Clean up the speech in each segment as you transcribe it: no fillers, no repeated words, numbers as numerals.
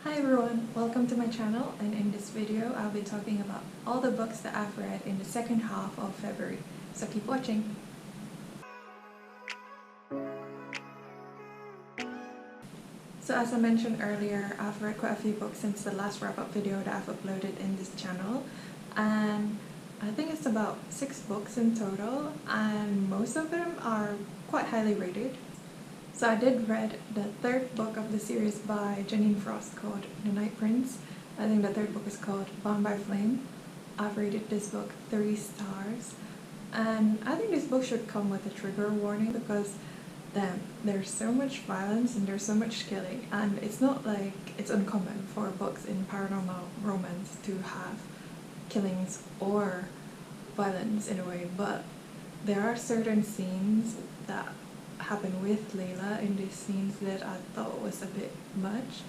Hi everyone, welcome to my channel, and in this video I'll be talking about all the books that I've read in the second half of February, so keep watching! So as I mentioned earlier, I've read quite a few books since the last wrap-up video that I've uploaded in this channel, and I think it's about 6 books in total, and most of them are quite highly rated. So I did read the third book of the series by Janine Frost called The Night Prince. I think the third book is called Bound by Flame. I've rated this book 3 stars. And I think this book should come with a trigger warning because there's so much violence and there's so much killing, and it's not like it's uncommon for books in paranormal romance to have killings or violence in a way, but there are certain scenes that happen with Layla in these scenes that I thought was a bit much,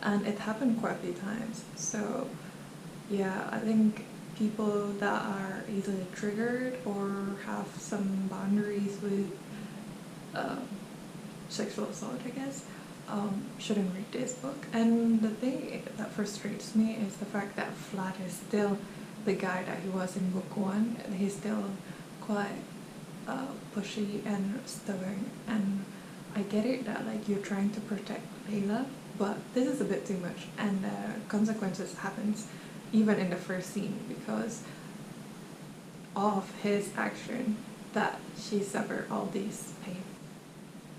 and it happened quite a few times. So yeah, I think people that are easily triggered or have some boundaries with sexual assault, I guess, shouldn't read this book. And the thing that frustrates me is the fact that Flat is still the guy that he was in book 1, and he's still quite pushy and stubborn, and I get it that like you're trying to protect Layla, but this is a bit too much, and the consequences happens even in the first scene because of his action that she suffered all these pain.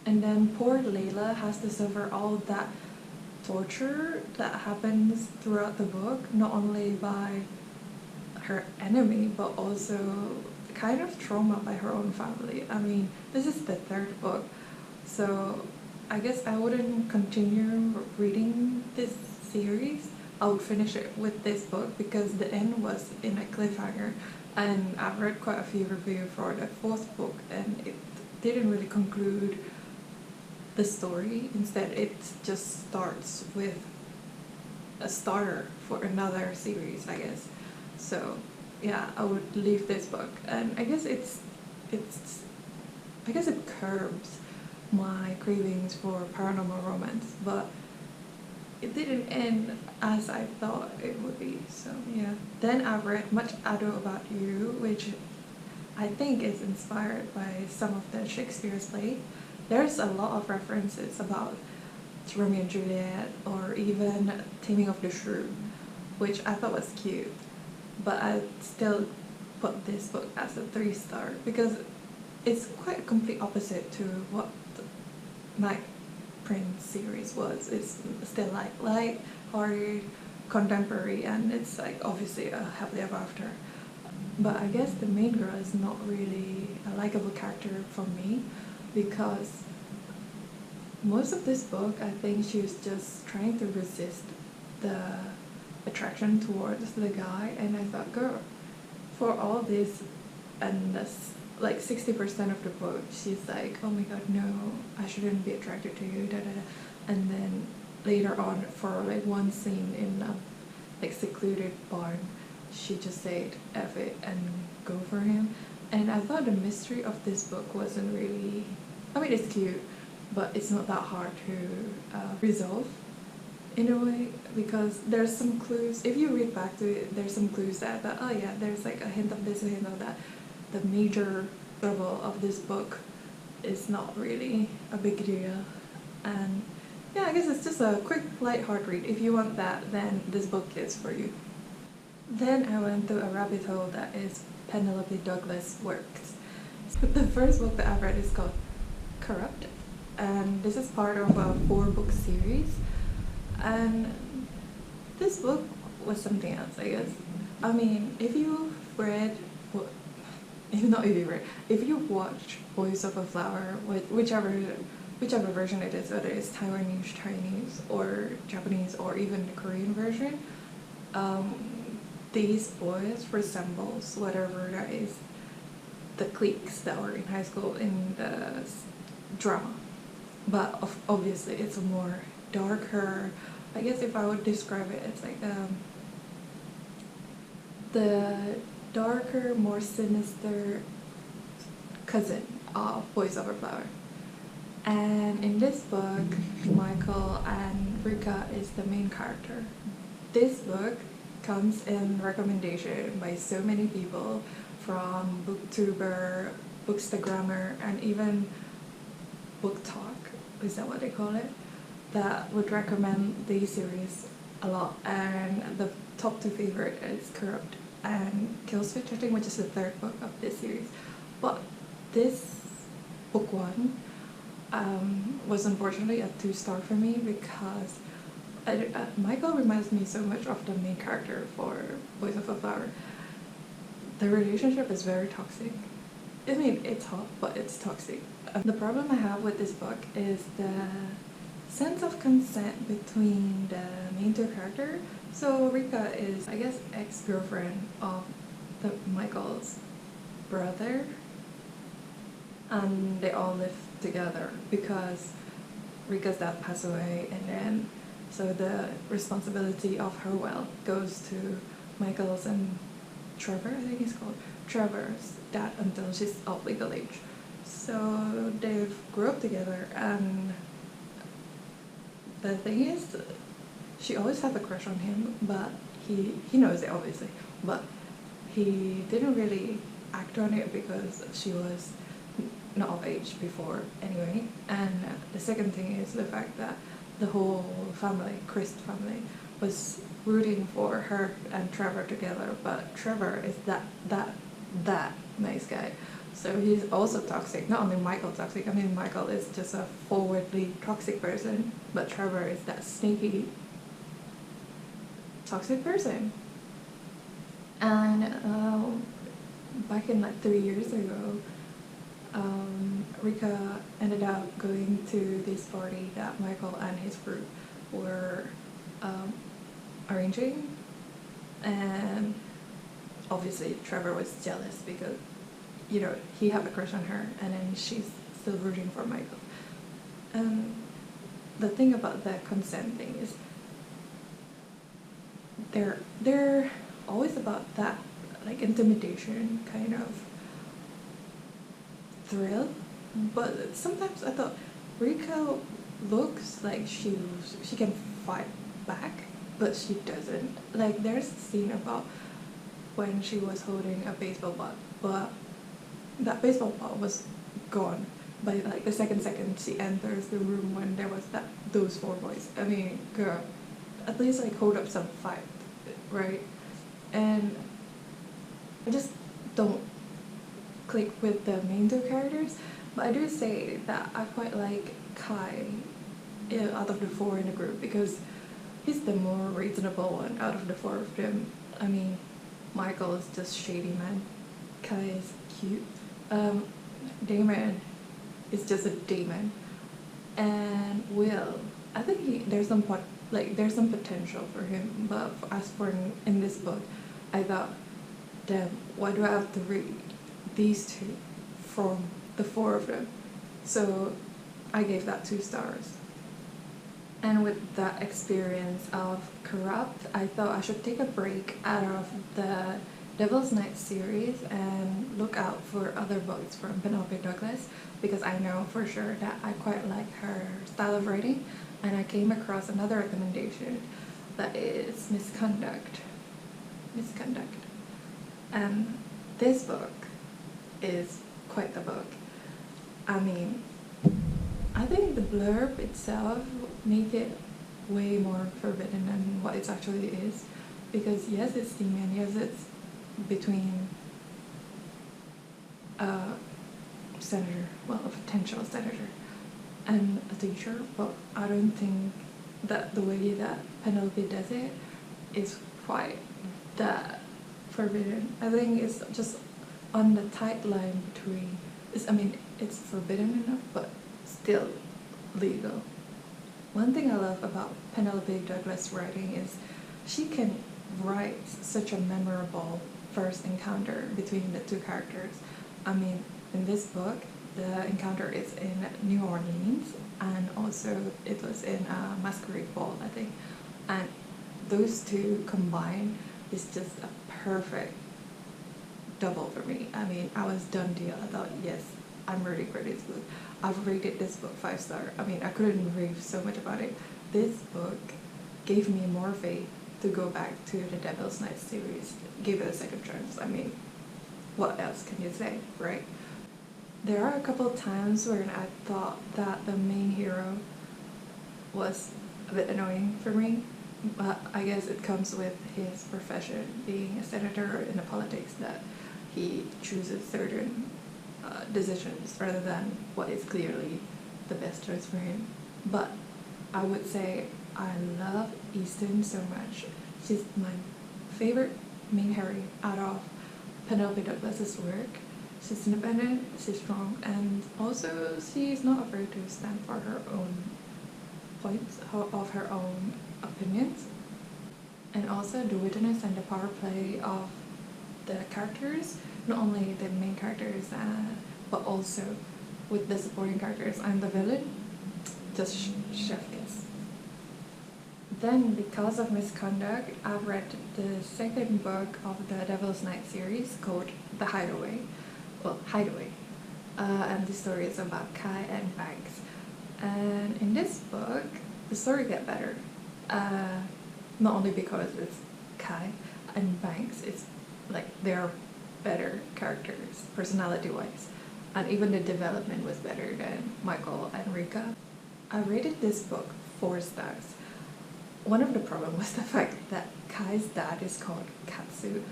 And then poor Layla has to suffer all that torture that happens throughout the book, not only by her enemy but also kind of trauma by her own family. I mean, this is the third book, so I guess I wouldn't continue reading this series. I would finish it with this book because the end was in a cliffhanger, and I've read quite a few reviews for the 4th book and it didn't really conclude the story. Instead, it just starts with a starter for another series, I guess. So yeah, I would leave this book, and I guess it curbs my cravings for paranormal romance, but it didn't end as I thought it would be. So yeah. Then I read Much Ado About You, which I think is inspired by some of the Shakespeare's play. There's a lot of references about Romeo and Juliet or even Taming of the Shrew, which I thought was cute. But I still put this book as a 3 star because it's quite a complete opposite to what the Night Prince series was. It's still like light, hearted, contemporary, and it's like obviously a happily ever after. But I guess the main girl is not really a likable character for me because most of this book I think she was just trying to resist the attraction towards the guy, and I thought, girl, for all this and this like 60% of the book she's like, oh my god, no, I shouldn't be attracted to you, da da da. And then later on, for like one scene in a like secluded barn, she just said F it and go for him. And I thought the mystery of this book wasn't really, I mean it's cute, but it's not that hard to resolve in a way, because there's some clues. If you read back to it, there's some clues that oh yeah, there's like a hint of this, a hint of that. The major trouble of this book is not really a big deal, and yeah, I guess it's just a quick light-hearted read. If you want that, then this book is for you. Then I went through a rabbit hole that is Penelope Douglas works. The first book that I've read is called Corrupt, and this is part of a 4-book series. And this book was something else, I guess. I mean, if you've watched Voice of a Flower, whichever version it is, whether it's Taiwanese, Chinese, or Japanese, or even the Korean version, these boys resembles whatever that is the cliques that were in high school in the drama. But obviously it's a more darker, I guess if I would describe it, it's like the darker, more sinister cousin of Boys Over Flower. And in this book, Michael and Rika is the main character. This book comes in recommendation by so many people, from booktuber, bookstagrammer, and even book talk, is that what they call it, that would recommend the series a lot. And the top two favorite is Corrupt and Killswitch, I think, which is the third book of this series. But this book one was unfortunately a 2-star for me because Michael reminds me so much of the main character for Voice of a Flower. The relationship is very toxic. I mean, it's hot, but it's toxic. The problem I have with this book is the sense of consent between the main two characters. So Rika is, I guess, ex-girlfriend of Michael's brother, and they all live together because Rika's dad passed away, and then so the responsibility of her wealth goes to Michael's and Trevor, I think he's called, Trevor's dad until she's of legal age. So they've grew up together, and the thing is, she always had a crush on him, but he knows it obviously, but he didn't really act on it because she was not of age before anyway. And the second thing is the fact that the whole family, Chris family, was rooting for her and Trevor together, but Trevor is that nice guy. So he's also toxic. Not only Michael toxic, I mean Michael is just a forwardly toxic person, but Trevor is that sneaky toxic person. And back in like 3 years ago, Rika ended up going to this party that Michael and his group were arranging, and obviously Trevor was jealous because, you know, he had a crush on her, and then she's still rooting for Michael. And the thing about the consent thing is they're always about that, like, intimidation kind of thrill. But sometimes I thought Rika looks like she can fight back, but she doesn't. Like, there's a scene about when she was holding a baseball bat, but that baseball bat was gone by like the second she enters the room when there was those 4 boys. I mean, girl, at least like hold up some fight, right? And I just don't click with the main two characters, but I do say that I quite like Kai out of the 4 in the group because he's the more reasonable one out of the 4 of them. I mean, Michael is just shady man. Kai is cute. Damon is just a demon. And Will, I think there's some potential for him, but as for in this book, I thought, damn, why do I have to read these 2 from the 4 of them? So I gave that 2 stars. And with that experience of Corrupt, I thought I should take a break out of the Devil's Night series and look out for other books from Penelope Douglas, because I know for sure that I quite like her style of writing. And I came across another recommendation that is Misconduct. And this book is quite the book. I mean, I think the blurb itself make it way more forbidden than what it actually is, because yes, it's demon, yes, it's between a senator, well, a potential senator, and a teacher, but I don't think that the way that Penelope does it is quite that forbidden. I think it's just on the tight line between, it's forbidden enough, but still legal. One thing I love about Penelope Douglas' writing is she can write such a memorable first encounter between the 2 characters. I mean, in this book, the encounter is in New Orleans, and also it was in a masquerade ball, I think. And those 2 combined is just a perfect double for me. I mean, I was done deal. I thought, yes, I'm ready for this book. I've rated this book 5 star. I mean, I couldn't rave so much about it. This book gave me more faith to go back to the Devil's Night series, give it a second chance. I mean, what else can you say, right? There are a couple of times where I thought that the main hero was a bit annoying for me, but I guess it comes with his profession, being a senator in the politics, that he chooses certain decisions rather than what is clearly the best choice for him. But I would say I love Easton so much. She's my favorite main heroine out of Penelope Douglas's work. She's independent, she's strong, and also she's not afraid to stand for her own points, of her own opinions. And also the wittiness and the power play of the characters, not only the main characters, but also with the supporting characters and the villain, just chef kiss. Then, because of misconduct, I've read the second book of the Devil's Night series called The Hideaway. Well, Hideaway. And the story is about Kai and Banks. And in this book, the story gets better. Not only because it's Kai and Banks, it's like they're better characters, personality-wise. And even the development was better than Michael and Rika. I rated this book 4 stars. One of the problems was the fact that Kai's dad is called Katsu,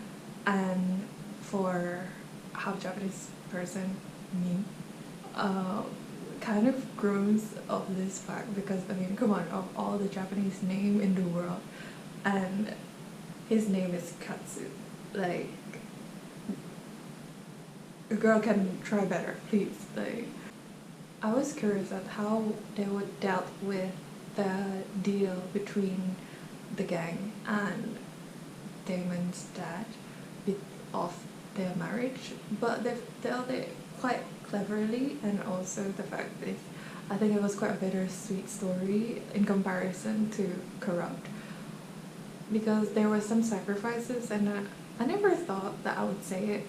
and for half Japanese person, me, kind of groans of this fact because, I mean, come on, of all the Japanese name in the world, and his name is Katsu. Like, a girl can try better, please. Like, I was curious at how they would dealt with the deal between the gang and Damon's dad of their marriage, but they've dealt it quite cleverly, and also the fact that I think it was quite a bittersweet story in comparison to Corrupt, because there were some sacrifices, and I never thought that I would say it,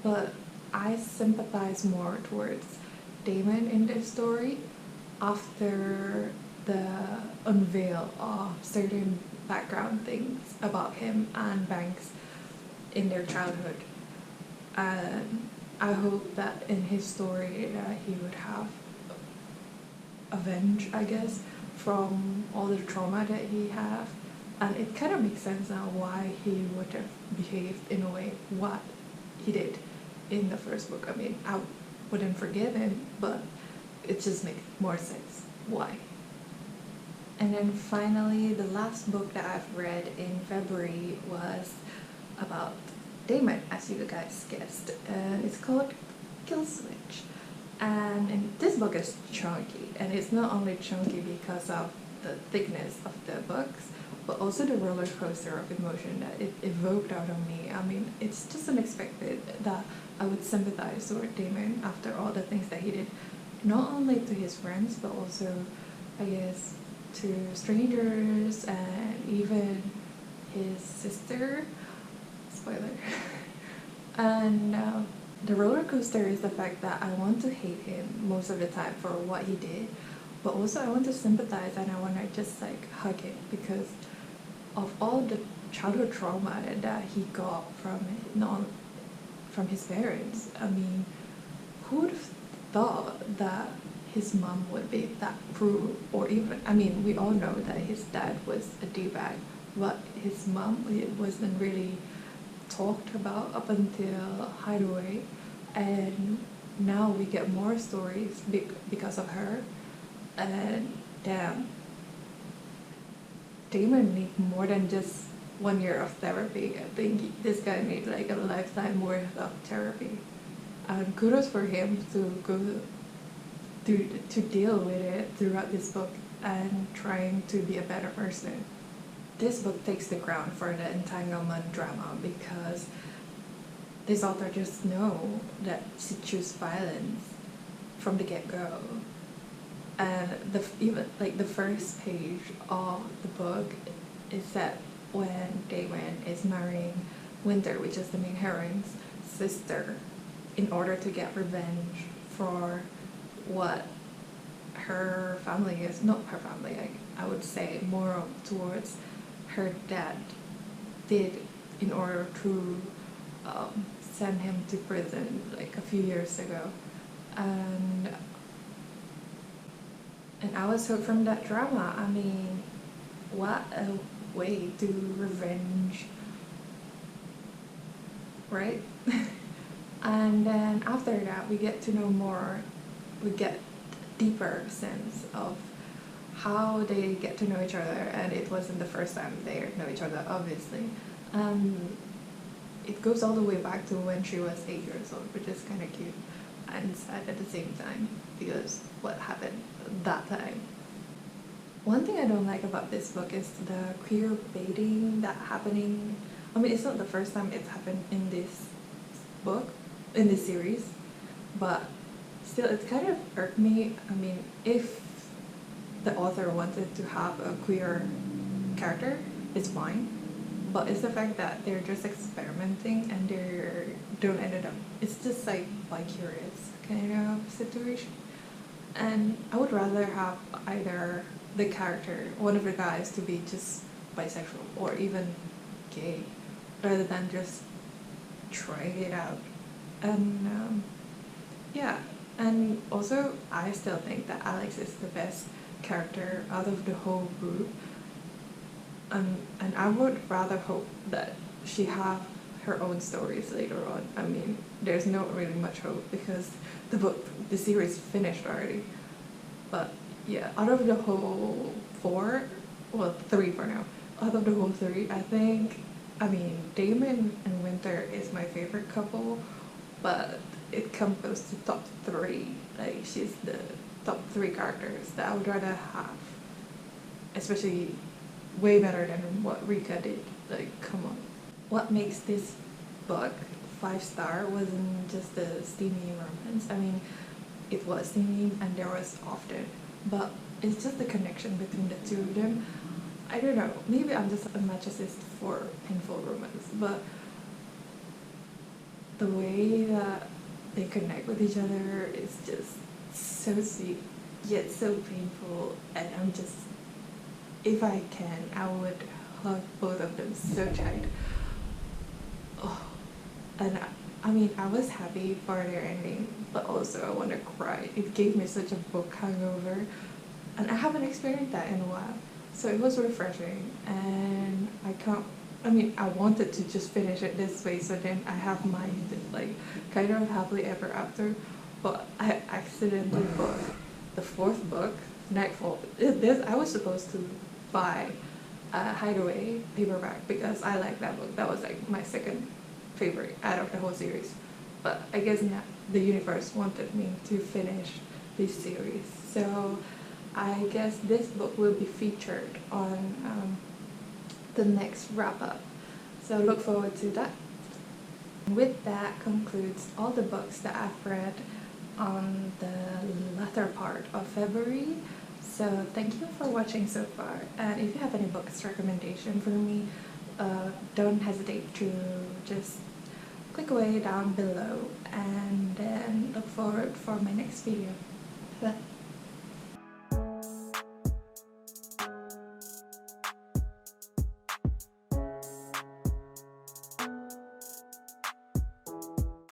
but I sympathize more towards Damon in this story after the unveil of certain background things about him and Banks in their childhood. And I hope that in his story that he would have avenge, I guess, from all the trauma that he had. And it kind of makes sense now why he would have behaved in a way what he did in the first book. I mean, I wouldn't forgive him, but it just makes more sense why. And then finally, the last book that I've read in February was about Damon, as you guys guessed. It's called Kill Switch. And this book is chunky, and it's not only chunky because of the thickness of the books, but also the roller coaster of emotion that it evoked out of me. I mean, it's just unexpected that I would sympathize with Damon after all the things that he did, not only to his friends, but also, I guess, to strangers and even his sister. Spoiler. And the roller coaster is the fact that I want to hate him most of the time for what he did, but also I want to sympathize and I want to just like hug him because of all the childhood trauma that he got from his parents. I mean, who would have thought that his mom would be that cruel? Or even, I mean, we all know that his dad was a d-bag, but his mom, it wasn't really talked about up until Hideaway, and now we get more stories because of her. And damn, Damon needs more than just 1 year of therapy. I think this guy needs like a lifetime worth of therapy, and kudos for him to go to deal with it throughout this book and trying to be a better person. This book takes the ground for the entanglement drama because this author just know that she chooses violence from the get-go. And even like the first page of the book is set when Damon is marrying Winter, which is the main heroine's sister. in order to get revenge for what her family is, not her family, I would say more towards her dad did in order to send him to prison like a few years ago. And I was hooked from that drama. I mean, what a way to revenge, right? And then after that, we get to know more, we get deeper sense of how they get to know each other, and it wasn't the first time they know each other, obviously. It goes all the way back to when she was 8 years old, which is kind of cute and sad at the same time, because what happened that time. One thing I don't like about this book is the queer baiting that happening. I mean, it's not the first time it's happened in this book, in this series, but still it kind of irked me. I mean, if the author wanted to have a queer character, it's fine, but it's the fact that they're just experimenting and they don't end up, it's just like vicarious kind of situation. And I would rather have either the character, one of the guys, to be just bisexual or even gay, rather than just trying it out. And yeah, and also I still think that Alex is the best character out of the whole group. And I would rather hope that she have her own stories later on. I mean, there's not really much hope because the series finished already. But yeah, out of the whole four, well, three for now, out of the whole three, I mean, Damon and Winter is my favorite couple, but it comes to top three. Like, she's the top three characters that I would rather have, especially way better than what Rika did. Like, come on. What makes this book 5-star wasn't just the steamy romance. I mean, it was steamy and there was often, but it's just the connection between the two of them. I don't know, maybe I'm just a masochist for painful romance, but the way that they connect with each other is just so sweet, yet so painful, and I'm just, if I can, I would hug both of them so tight. Oh, and I mean, I was happy for their ending, but also I want to cry. It gave me such a book hangover, and I haven't experienced that in a while. So it was refreshing, and I wanted to just finish it this way, so then I have my, like, kind of happily ever after, but I accidentally bought the fourth book, Nightfall. I was supposed to buy Hideaway paperback because I like that book. That was like my second favorite out of the whole series. But I guess not, the universe wanted me to finish this series. So I guess this book will be featured on the next wrap-up. So look forward to that. With that concludes all the books that I've read on the latter part of February. So thank you for watching so far, and if you have any books recommendation for me, don't hesitate to just click away down below, and then look forward for my next video. Bye.